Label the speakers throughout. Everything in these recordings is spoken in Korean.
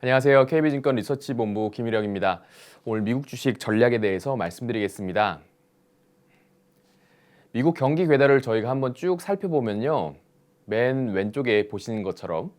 Speaker 1: 안녕하세요. KB증권 리서치본부 김일영입니다. 오늘 미국 주식 전략에 대해서 말씀드리겠습니다. 미국 경기 괴달을 저희가 한번 쭉 살펴보면요. 맨 왼쪽에 보시는 것처럼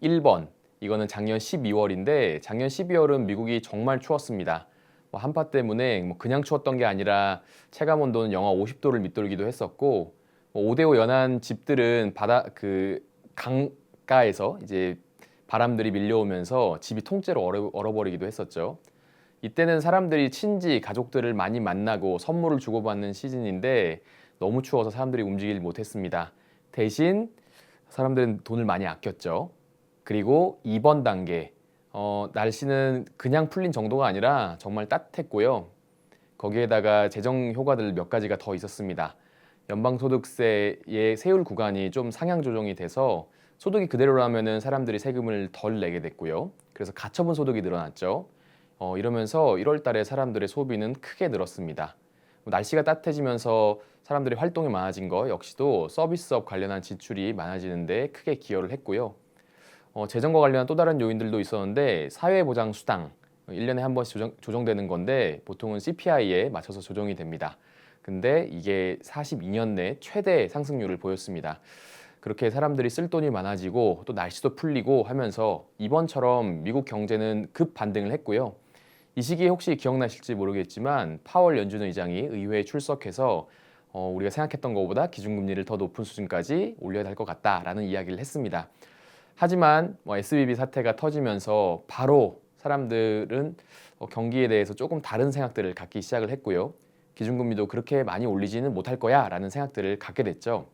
Speaker 1: 1번, 이거는 작년 12월인데 작년 12월은 미국이 정말 추웠습니다. 한파 때문에 그냥 추웠던 게 아니라 체감온도는 영하 50도를 밑돌기도 했었고 5대5 연안 집들은 강가에서 이제 바람들이 밀려오면서 집이 통째로 얼어버리기도 했었죠. 이때는 사람들이 친지, 가족들을 많이 만나고 선물을 주고받는 시즌인데 너무 추워서 사람들이 움직이지 못했습니다. 대신 사람들은 돈을 많이 아꼈죠. 그리고 2번 단계, 날씨는 그냥 풀린 정도가 아니라 정말 따뜻했고요. 거기에다가 재정 효과들 몇 가지가 더 있었습니다. 연방소득세의 세율 구간이 좀 상향 조정이 돼서 소득이 그대로라면은 사람들이 세금을 덜 내게 됐고요. 그래서 가처분 소득이 늘어났죠. 이러면서 1월 달에 사람들의 소비는 크게 늘었습니다. 날씨가 따뜻해지면서 사람들이 활동이 많아진 거 역시도 서비스업 관련한 지출이 많아지는데 크게 기여를 했고요. 재정과 관련한 또 다른 요인들도 있었는데 사회보장수당 1년에 한 번씩 조정되는 건데 보통은 CPI에 맞춰서 조정이 됩니다. 근데 이게 42년 내 최대 상승률을 보였습니다. 그렇게 사람들이 쓸 돈이 많아지고 또 날씨도 풀리고 하면서 이번처럼 미국 경제는 급 반등을 했고요. 이 시기에 혹시 기억나실지 모르겠지만 파월 연준 의장이 의회에 출석해서 우리가 생각했던 것보다 기준금리를 더 높은 수준까지 올려야 할 것 같다라는 이야기를 했습니다. 하지만 SVB 사태가 터지면서 바로 사람들은 경기에 대해서 조금 다른 생각들을 갖기 시작을 했고요. 기준금리도 그렇게 많이 올리지는 못할 거야 라는 생각들을 갖게 됐죠.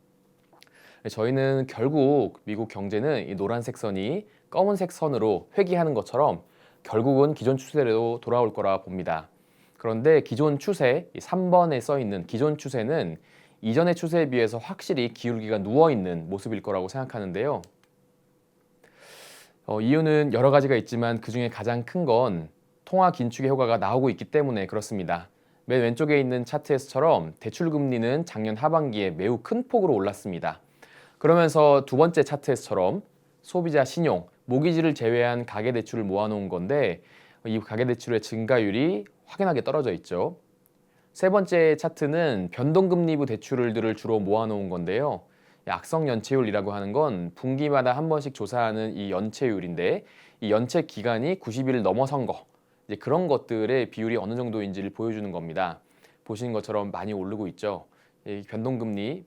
Speaker 1: 저희는 결국 미국 경제는 이 노란색 선이 검은색 선으로 회귀하는 것처럼 결국은 기존 추세로 돌아올 거라 봅니다. 그런데 기존 추세, 3번에 써 있는 기존 추세는 이전의 추세에 비해서 확실히 기울기가 누워있는 모습일 거라고 생각하는데요. 이유는 여러 가지가 있지만 그중에 가장 큰 건 통화 긴축의 효과가 나오고 있기 때문에 그렇습니다. 맨 왼쪽에 있는 차트에서처럼 대출금리는 작년 하반기에 매우 큰 폭으로 올랐습니다. 그러면서 두 번째 차트에서처럼 소비자 신용, 모기지를 제외한 가계대출을 모아놓은 건데 이 가계대출의 증가율이 확연하게 떨어져 있죠. 세 번째 차트는 변동금리부 대출들을 주로 모아놓은 건데요. 악성 연체율이라고 하는 건 분기마다 한 번씩 조사하는 이 연체율인데 이 연체 기간이 90일을 넘어선 거, 이제 그런 것들의 비율이 어느 정도인지를 보여주는 겁니다. 보시는 것처럼 많이 오르고 있죠. 이 변동금리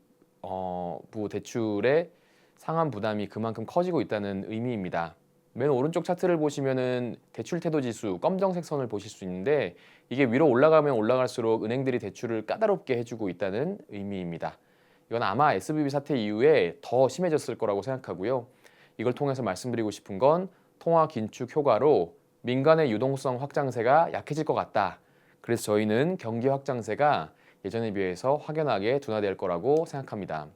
Speaker 1: 부 대출의 상환 부담이 그만큼 커지고 있다는 의미입니다. 맨 오른쪽 차트를 보시면은 대출 태도 지수 검정색 선을 보실 수 있는데 이게 위로 올라가면 올라갈수록 은행들이 대출을 까다롭게 해주고 있다는 의미입니다. 이건 아마 SVB 사태 이후에 더 심해졌을 거라고 생각하고요. 이걸 통해서 말씀드리고 싶은 건 통화 긴축 효과로 민간의 유동성 확장세가 약해질 것 같다. 그래서 저희는 경기 확장세가 예전에 비해서 확연하게 둔화될 거라고 생각합니다.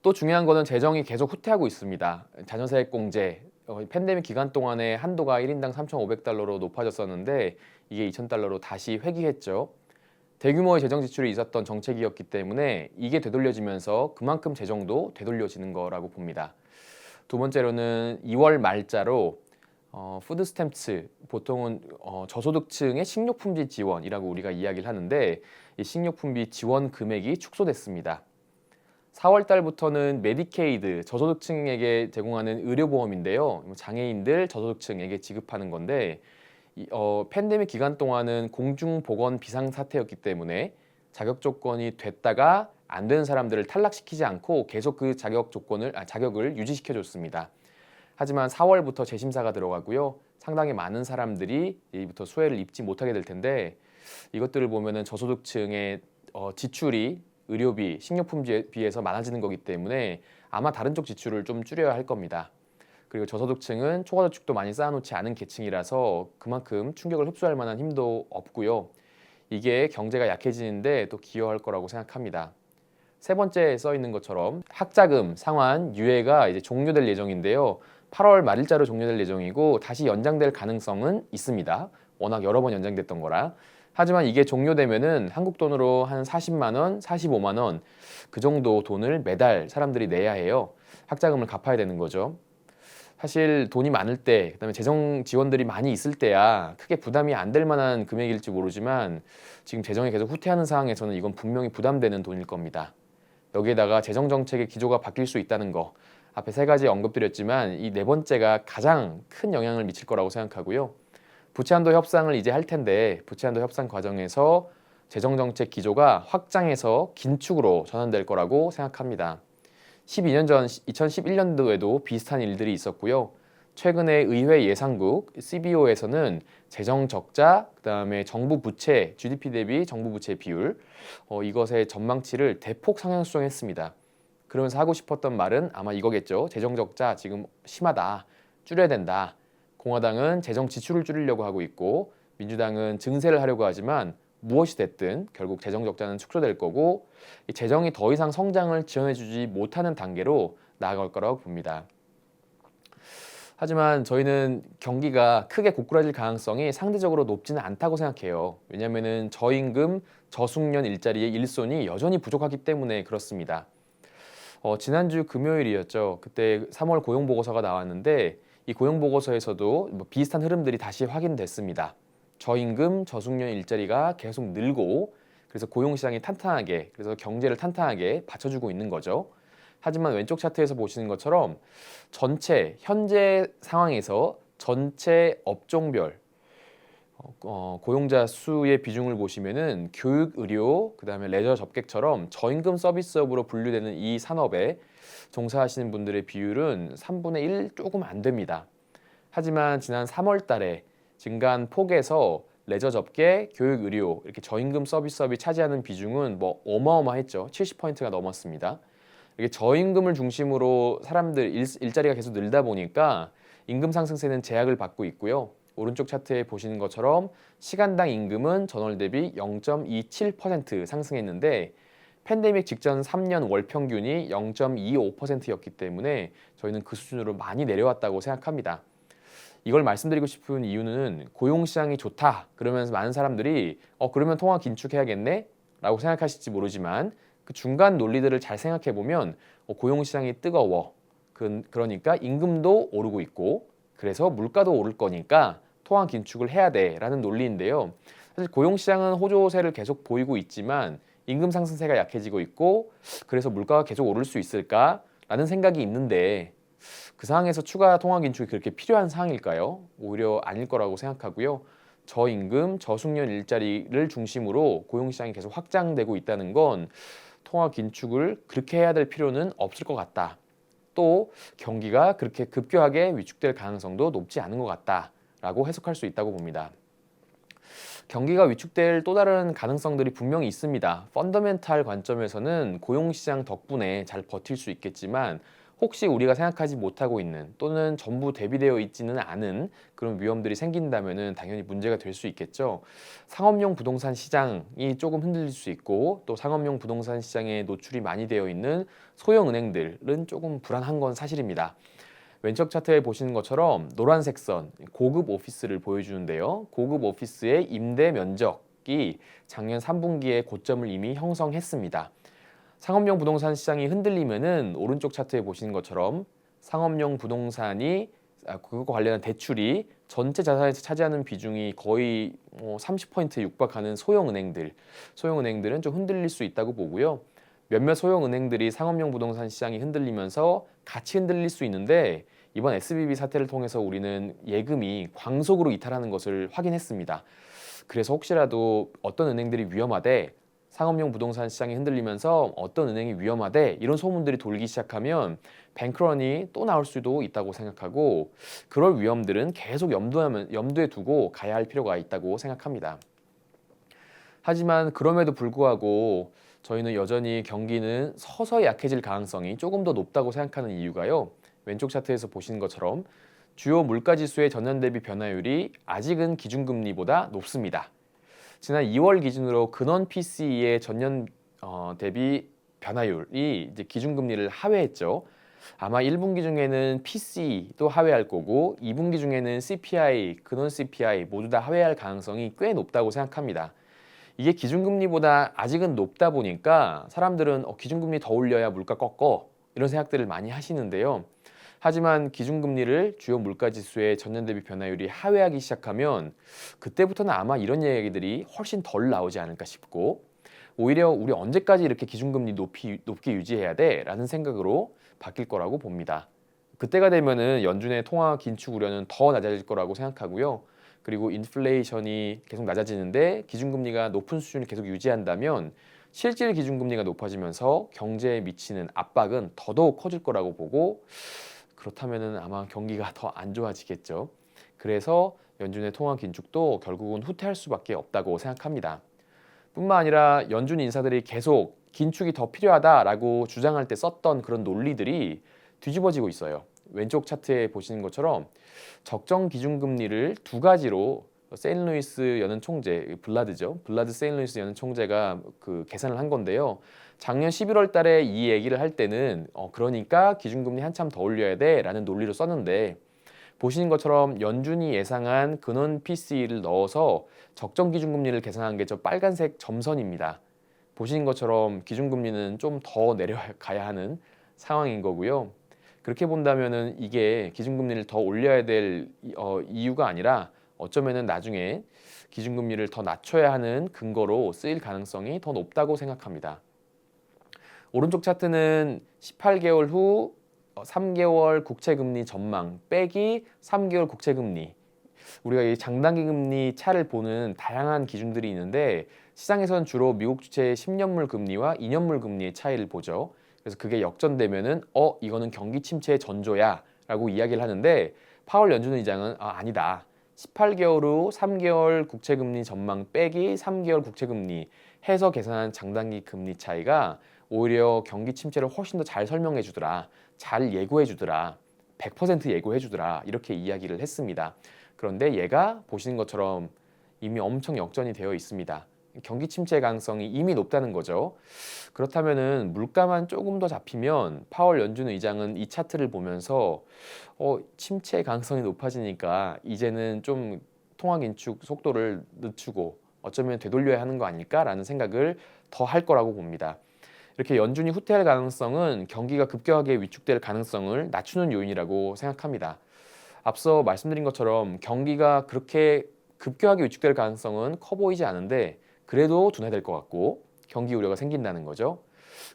Speaker 1: 또 중요한 거는 재정이 계속 후퇴하고 있습니다. 자녀세액 공제, 팬데믹 기간 동안에 한도가 1인당 3,500달러로 높아졌었는데 이게 2,000달러로 다시 회귀했죠. 대규모의 재정 지출이 있었던 정책이었기 때문에 이게 되돌려지면서 그만큼 재정도 되돌려지는 거라고 봅니다. 두 번째로는 2월 말자로 푸드 스탬프스, 보통은 저소득층의 식료품비 지원이라고 우리가 이야기를 하는데 이 식료품비 지원 금액이 축소됐습니다. 4월 달부터는 메디케이드, 저소득층에게 제공하는 의료보험인데요. 장애인들, 저소득층에게 지급하는 건데 팬데믹 기간 동안은 공중보건 비상사태였기 때문에 자격 조건이 됐다가 안 되는 사람들을 탈락시키지 않고 계속 그 자격을 유지시켜줬습니다. 하지만 4월부터 재심사가 들어가고요. 상당히 많은 사람들이 이부터 수혜를 입지 못하게 될 텐데 이것들을 보면은 저소득층의 지출이 의료비, 식료품비에 비해서 많아지는 거기 때문에 아마 다른 쪽 지출을 좀 줄여야 할 겁니다. 그리고 저소득층은 초과저축도 많이 쌓아놓지 않은 계층이라서 그만큼 충격을 흡수할 만한 힘도 없고요. 이게 경제가 약해지는데 또 기여할 거라고 생각합니다. 세 번째에 써 있는 것처럼 학자금 상환 유예가 이제 종료될 예정인데요. 8월 말일자로 종료될 예정이고 다시 연장될 가능성은 있습니다. 워낙 여러 번 연장됐던 거라. 하지만 이게 종료되면은 한국 돈으로 한 40만 원, 45만 원 그 정도 돈을 매달 사람들이 내야 해요. 학자금을 갚아야 되는 거죠. 사실 돈이 많을 때, 그다음에 재정 지원들이 많이 있을 때야 크게 부담이 안 될 만한 금액일지 모르지만 지금 재정이 계속 후퇴하는 상황에서는 이건 분명히 부담되는 돈일 겁니다. 여기에다가 재정 정책의 기조가 바뀔 수 있다는 거, 앞에 세 가지 언급드렸지만 이 네 번째가 가장 큰 영향을 미칠 거라고 생각하고요. 부채한도 협상을 이제 할 텐데 부채한도 협상 과정에서 재정 정책 기조가 확장해서 긴축으로 전환될 거라고 생각합니다. 12년 전 2011년도에도 비슷한 일들이 있었고요. 최근에 의회 예산국 CBO에서는 재정 적자, 그다음에 정부 부채, GDP 대비 정부 부채 비율 이것의 전망치를 대폭 상향 수정했습니다. 그러면서 하고 싶었던 말은 아마 이거겠죠. 재정 적자 지금 심하다. 줄여야 된다. 공화당은 재정 지출을 줄이려고 하고 있고 민주당은 증세를 하려고 하지만 무엇이 됐든 결국 재정 적자는 축소될 거고 이 재정이 더 이상 성장을 지원해주지 못하는 단계로 나아갈 거라고 봅니다. 하지만 저희는 경기가 크게 고꾸라질 가능성이 상대적으로 높지는 않다고 생각해요. 왜냐하면 저임금, 저숙련 일자리의 일손이 여전히 부족하기 때문에 그렇습니다. 지난주 금요일이었죠. 그때 3월 고용보고서가 나왔는데 이 고용보고서에서도 비슷한 흐름들이 다시 확인됐습니다. 저임금, 저숙련 일자리가 계속 늘고 그래서 고용시장이 탄탄하게, 그래서 경제를 탄탄하게 받쳐주고 있는 거죠. 하지만 왼쪽 차트에서 보시는 것처럼 전체 현재 상황에서 전체 업종별 고용자 수의 비중을 보시면은 교육, 의료, 그다음에 레저 접객처럼 저임금 서비스업으로 분류되는 이 산업에 종사하시는 분들의 비율은 3분의 1 조금 안 됩니다. 하지만 지난 3월 달에 증가한 폭에서 레저 접객, 교육, 의료 이렇게 저임금 서비스업이 차지하는 비중은 뭐 어마어마했죠. 70%가 넘었습니다. 이게 저임금을 중심으로 사람들 일자리가 계속 늘다 보니까 임금 상승세는 제약을 받고 있고요. 오른쪽 차트에 보시는 것처럼 시간당 임금은 전월 대비 0.27% 상승했는데 팬데믹 직전 3년 월 평균이 0.25%였기 때문에 저희는 그 수준으로 많이 내려왔다고 생각합니다. 이걸 말씀드리고 싶은 이유는 고용시장이 좋다 그러면서 많은 사람들이 그러면 통화 긴축해야겠네 라고 생각하실지 모르지만 그 중간 논리들을 잘 생각해 보면 고용시장이 뜨거워 그러니까 임금도 오르고 있고 그래서 물가도 오를 거니까 통화 긴축을 해야 돼라는 논리인데요. 사실 고용시장은 호조세를 계속 보이고 있지만 임금 상승세가 약해지고 있고 그래서 물가가 계속 오를 수 있을까라는 생각이 있는데 그 상황에서 추가 통화 긴축이 그렇게 필요한 상황일까요? 오히려 아닐 거라고 생각하고요. 저임금, 저숙련 일자리를 중심으로 고용시장이 계속 확장되고 있다는 건 통화 긴축을 그렇게 해야 될 필요는 없을 것 같다. 또 경기가 그렇게 급격하게 위축될 가능성도 높지 않은 것 같다라고 해석할 수 있다고 봅니다. 경기가 위축될 또 다른 가능성들이 분명히 있습니다. 펀더멘탈 관점에서는 고용시장 덕분에 잘 버틸 수 있겠지만 혹시 우리가 생각하지 못하고 있는 또는 전부 대비되어 있지는 않은 그런 위험들이 생긴다면 당연히 문제가 될 수 있겠죠. 상업용 부동산 시장이 조금 흔들릴 수 있고 또 상업용 부동산 시장에 노출이 많이 되어 있는 소형 은행들은 조금 불안한 건 사실입니다. 왼쪽 차트에 보시는 것처럼 노란색 선 고급 오피스를 보여주는데요. 고급 오피스의 임대 면적이 작년 3분기에 고점을 이미 형성했습니다. 상업용 부동산 시장이 흔들리면은 오른쪽 차트에 보시는 것처럼 상업용 부동산이 그것과 관련한 대출이 전체 자산에서 차지하는 비중이 거의 30% 육박하는 소형은행들은 좀 흔들릴 수 있다고 보고요. 몇몇 소형은행들이 상업용 부동산 시장이 흔들리면서 같이 흔들릴 수 있는데 이번 SVB 사태를 통해서 우리는 예금이 광속으로 이탈하는 것을 확인했습니다. 그래서 혹시라도 어떤 은행들이 위험하대 상업용 부동산 시장이 흔들리면서 어떤 은행이 위험하대 이런 소문들이 돌기 시작하면 뱅크런이 또 나올 수도 있다고 생각하고 그럴 위험들은 계속 염두에 두고 가야 할 필요가 있다고 생각합니다. 하지만 그럼에도 불구하고 저희는 여전히 경기는 서서히 약해질 가능성이 조금 더 높다고 생각하는 이유가요. 왼쪽 차트에서 보시는 것처럼 주요 물가지수의 전년 대비 변화율이 아직은 기준금리보다 높습니다. 지난 2월 기준으로 근원 PCE의 전년 대비 변화율이 이제 기준금리를 하회했죠. 아마 1분기 중에는 PC도 하회할 거고 2분기 중에는 CPI, 근원 CPI 모두 다 하회할 가능성이 꽤 높다고 생각합니다. 이게 기준금리보다 아직은 높다 보니까 사람들은 기준금리 더 올려야 물가 꺾어 이런 생각들을 많이 하시는데요. 하지만 기준금리를 주요 물가지수의 전년 대비 변화율이 하회하기 시작하면 그때부터는 아마 이런 얘기들이 훨씬 덜 나오지 않을까 싶고, 오히려 우리 언제까지 이렇게 기준금리 높게 유지해야 돼? 라는 생각으로 바뀔 거라고 봅니다. 그때가 되면은 연준의 통화 긴축 우려는 더 낮아질 거라고 생각하고요. 그리고 인플레이션이 계속 낮아지는데 기준금리가 높은 수준을 계속 유지한다면 실질 기준금리가 높아지면서 경제에 미치는 압박은 더더욱 커질 거라고 보고, 그렇다면은 아마 경기가 더 안 좋아지겠죠. 그래서 연준의 통화 긴축도 결국은 후퇴할 수밖에 없다고 생각합니다. 뿐만 아니라 연준 인사들이 계속 긴축이 더 필요하다라고 주장할 때 썼던 그런 논리들이 뒤집어지고 있어요. 왼쪽 차트에 보시는 것처럼 적정 기준금리를 두 가지로 세인루이스 연은 총재, 블라드 세인루이스 연은 총재가 그 계산을 한 건데요. 작년 11월 달에 이 얘기를 할 때는 그러니까 기준금리 한참 더 올려야 돼라는 논리로 썼는데, 보시는 것처럼 연준이 예상한 근원 PCE를 넣어서 적정 기준금리를 계산한 게 저 빨간색 점선입니다. 보시는 것처럼 기준금리는 좀 더 내려가야 하는 상황인 거고요. 그렇게 본다면은 이게 기준금리를 더 올려야 될 이유가 아니라 어쩌면은 나중에 기준금리를 더 낮춰야 하는 근거로 쓰일 가능성이 더 높다고 생각합니다. 오른쪽 차트는 18개월 후 3개월 국채금리 전망 빼기 3개월 국채금리, 우리가 이 장단기 금리 차를 보는 다양한 기준들이 있는데 시장에서는 주로 미국 주채 10년물 금리와 2년물 금리의 차이를 보죠. 그래서 그게 역전되면은 이거는 경기 침체의 전조야 라고 이야기를 하는데, 파월 연준 의장은 아니다, 18개월 후 3개월 국채금리 전망 빼기 3개월 국채금리 해서 계산한 장단기 금리 차이가 오히려 경기 침체를 훨씬 더 잘 설명해 주더라, 잘 예고해 주더라, 100% 예고해 주더라, 이렇게 이야기를 했습니다. 그런데 얘가 보시는 것처럼 이미 엄청 역전이 되어 있습니다. 경기 침체 가능성이 이미 높다는 거죠. 그렇다면은 물가만 조금 더 잡히면 파월 연준 의장은 이 차트를 보면서 침체 가능성이 높아지니까 이제는 좀 통화 긴축 속도를 늦추고 어쩌면 되돌려야 하는 거 아닐까라는 생각을 더 할 거라고 봅니다. 이렇게 연준이 후퇴할 가능성은 경기가 급격하게 위축될 가능성을 낮추는 요인이라고 생각합니다. 앞서 말씀드린 것처럼 경기가 그렇게 급격하게 위축될 가능성은 커 보이지 않은데 그래도 둔화될 것 같고 경기 우려가 생긴다는 거죠.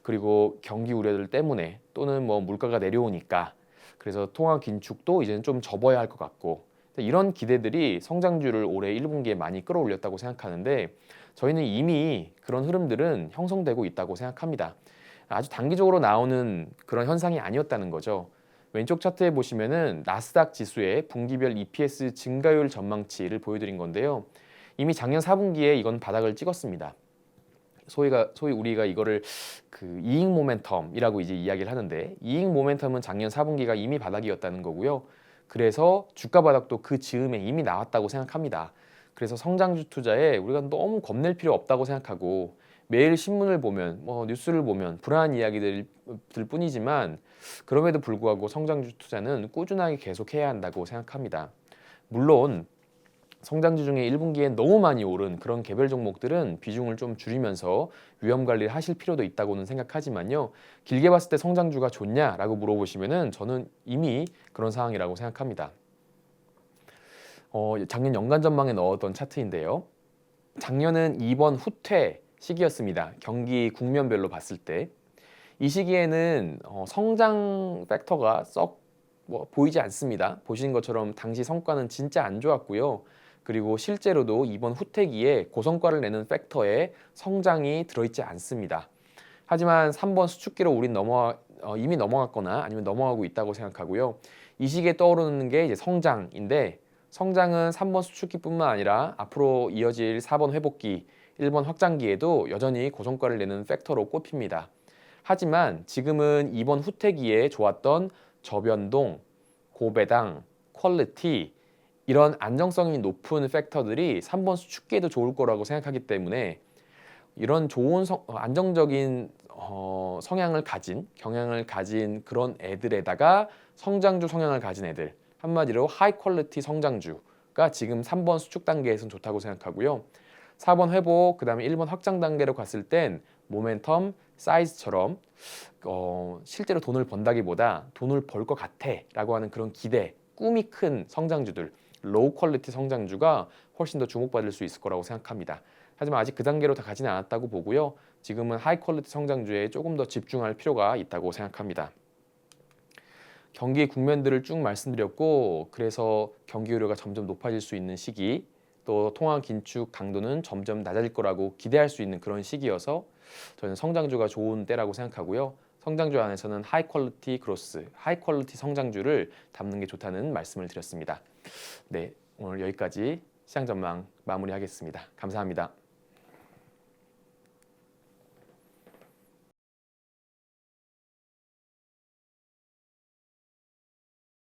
Speaker 1: 그리고 경기 우려들 때문에 또는 뭐 물가가 내려오니까 그래서 통화 긴축도 이제는 좀 접어야 할 것 같고, 이런 기대들이 성장주를 올해 1분기에 많이 끌어올렸다고 생각하는데 저희는 이미 그런 흐름들은 형성되고 있다고 생각합니다. 아주 단기적으로 나오는 그런 현상이 아니었다는 거죠. 왼쪽 차트에 보시면은 나스닥 지수의 분기별 EPS 증가율 전망치를 보여드린 건데요. 이미 작년 4분기에 이건 바닥을 찍었습니다. 소위 우리가 이거를 그 이익 모멘텀이라고 이제 이야기를 하는데, 이익 모멘텀은 작년 4분기가 이미 바닥이었다는 거고요. 그래서 주가 바닥도 그 즈음에 이미 나왔다고 생각합니다. 그래서 성장주 투자에 우리가 너무 겁낼 필요 없다고 생각하고, 매일 신문을 보면 뉴스를 보면 불안한 이야기들 뿐이지만 그럼에도 불구하고 성장주 투자는 꾸준하게 계속해야 한다고 생각합니다. 물론 성장주 중에 1분기에 너무 많이 오른 그런 개별 종목들은 비중을 좀 줄이면서 위험 관리를 하실 필요도 있다고는 생각하지만요. 길게 봤을 때 성장주가 좋냐라고 물어보시면은 저는 이미 그런 상황이라고 생각합니다. 작년 연간 전망에 넣었던 차트인데요. 작년은 2번 후퇴 시기였습니다. 경기 국면별로 봤을 때. 이 시기에는 성장 팩터가 썩 보이지 않습니다. 보시는 것처럼 당시 성과는 진짜 안 좋았고요. 그리고 실제로도 이번 후퇴기에 고성과를 내는 팩터에 성장이 들어있지 않습니다. 하지만 3번 수축기로 우린 이미 넘어갔거나 아니면 넘어가고 있다고 생각하고요. 이 시기에 떠오르는 게 이제 성장인데, 성장은 3번 수축기뿐만 아니라 앞으로 이어질 4번 회복기, 1번 확장기에도 여전히 고성과를 내는 팩터로 꼽힙니다. 하지만 지금은 2번 후퇴기에 좋았던 저변동, 고배당, 퀄리티, 이런 안정성이 높은 팩터들이 3번 수축기에도 좋을 거라고 생각하기 때문에 이런 좋은 안정적인 성향을 가진, 경향을 가진 그런 애들에다가 성장주 성향을 가진 애들, 한마디로 하이 퀄리티 성장주가 지금 3번 수축 단계에서는 좋다고 생각하고요. 4번 회복, 그 다음에 1번 확장 단계로 갔을 땐 모멘텀, 사이즈처럼 실제로 돈을 번다기보다 돈을 벌 것 같아라고 하는 그런 기대, 꿈이 큰 성장주들, 로우 퀄리티 성장주가 훨씬 더 주목받을 수 있을 거라고 생각합니다. 하지만 아직 그 단계로 다 가지는 않았다고 보고요. 지금은 하이 퀄리티 성장주에 조금 더 집중할 필요가 있다고 생각합니다. 경기 국면들을 쭉 말씀드렸고, 그래서 경기 우려가 점점 높아질 수 있는 시기, 또 통화 긴축 강도는 점점 낮아질 거라고 기대할 수 있는 그런 시기여서 저는 성장주가 좋은 때라고 생각하고요. 성장주 안에서는 하이 퀄리티 그로스, 하이 퀄리티 성장주를 담는 게 좋다는 말씀을 드렸습니다. 네, 오늘 여기까지 시장 전망 마무리하겠습니다. 감사합니다.